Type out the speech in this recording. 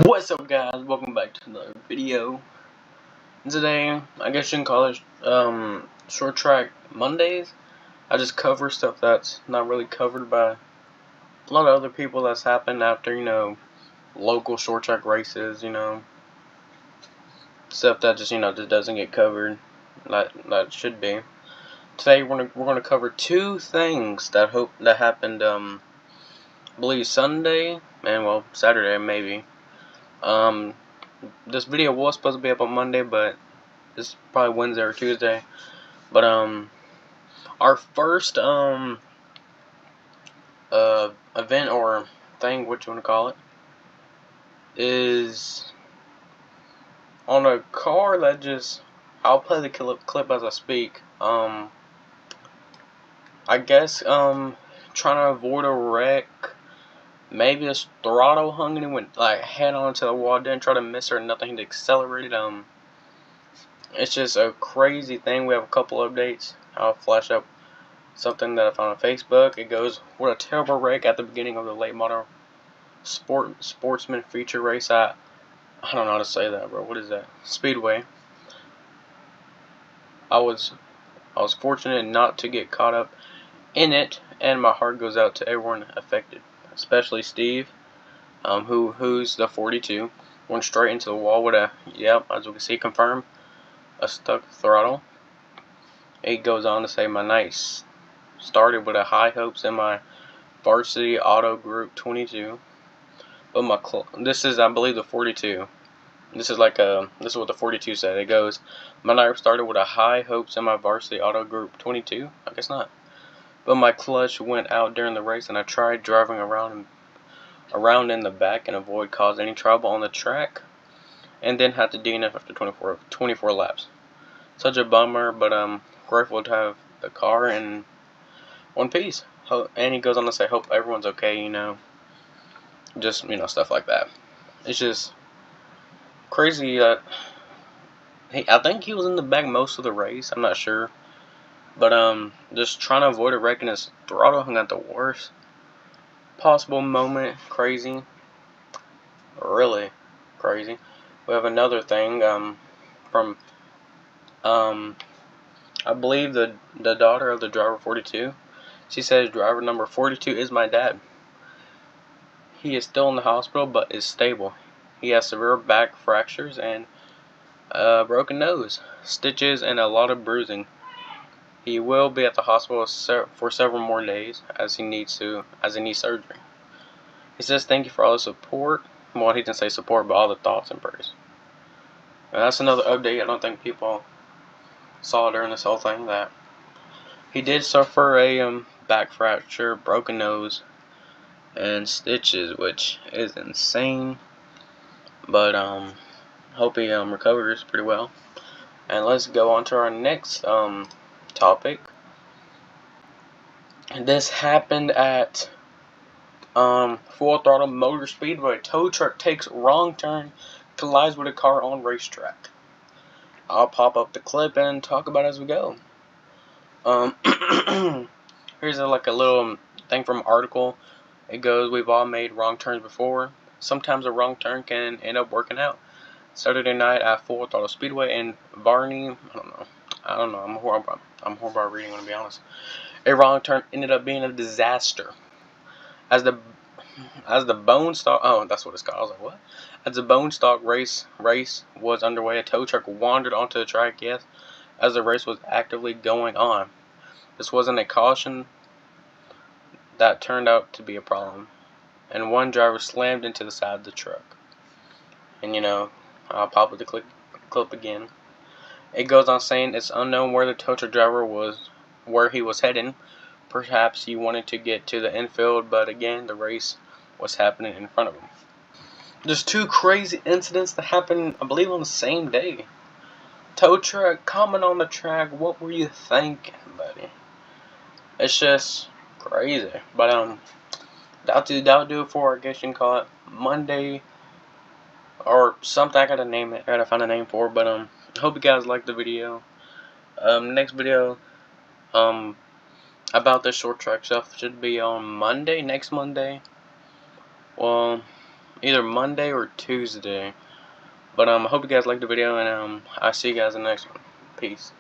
What's up, guys? Welcome back to another video. Today, I guess you can call it short track Mondays. I just cover stuff that's not really covered by a lot of other people that's happened after, local short track races, stuff that just doesn't get covered that should be. Today we're gonna cover two things that happened I believe Sunday and Saturday maybe. This video was supposed to be up on Monday, but it's probably Wednesday or Tuesday. But our first event or thing, what you want to call it, is on a car that just. I'll play the clip as I speak. I guess trying to avoid a wreck. Maybe his throttle hung and he went like head on to the wall. Didn't try to miss or nothing. He accelerated. It's just a crazy thing. We have a couple updates. I'll flash up something that I found on Facebook. It goes, "What a terrible wreck at the beginning of the late model sportsman feature race at," I don't know how to say that, bro. What is that? Speedway. I was fortunate not to get caught up in it, and my heart goes out to everyone affected, especially Steve, who's the 42, went straight into the wall with as we can see, confirmed, a stuck throttle. It goes on to say, "My night started with a high hopes in my varsity auto group 22, but this is, I believe, the 42. This is what the 42 said. It goes, "My night started with a high hopes in my varsity auto group 22. I guess not. But my clutch went out during the race, and I tried driving around in the back and avoid causing any trouble on the track, and then had to DNF after 24 laps. Such a bummer, but grateful to have the car in one piece." And he goes on to say, "Hope everyone's okay, just stuff like that." It's just crazy that I think he was in the back most of the race. I'm not sure, but just trying to avoid a wreck, and his throttle hung at the worst possible moment. Crazy, really crazy. We have another thing from I believe the daughter of the driver 42. She says, "Driver number 42 is my dad. He is still in the hospital but is stable. He has severe back fractures and a broken nose, stitches, and a lot of bruising. He will be at the hospital for several more days as he needs surgery." He says, "Thank you for all the support." Well, he didn't say support, but all the thoughts and prayers. And that's another update I don't think people saw during this whole thing, that he did suffer a back fracture, broken nose, and stitches, which is insane. But hope he recovers pretty well. And let's go on to our next topic. This happened at Full Throttle Motor Speedway. Tow truck takes wrong turn, collides with a car on racetrack. I'll pop up the clip and talk about it as we go. Here's a little thing from an article. It goes, "We've all made wrong turns before. Sometimes a wrong turn can end up working out. Saturday night at Full Throttle Speedway in Varney." I don't know. I'm horrible at reading, I'm gonna be honest. "A wrong turn ended up being a disaster. As the bone stock," oh, that's what it's called. I was like, what? "As the bone stock race was underway, a tow truck wandered onto the track, as the race was actively going on. This wasn't a caution that turned out to be a problem, and one driver slammed into the side of the truck." And I'll pop up the clip again. It goes on saying, "It's unknown where the tow truck driver where he was heading. Perhaps he wanted to get to the infield, but again, the race was happening in front of him." There's two crazy incidents that happened, I believe, on the same day. Tow truck coming on the track. What were you thinking, buddy? It's just crazy. But that'll do it for, I guess you can call it, Monday or something. I gotta name it. I gotta find a name for it. But I hope you guys liked the video. Next video about this short track stuff should be on Monday, next Monday. Well, either Monday or Tuesday. But I hope you guys liked the video, and I'll see you guys in the next one. Peace.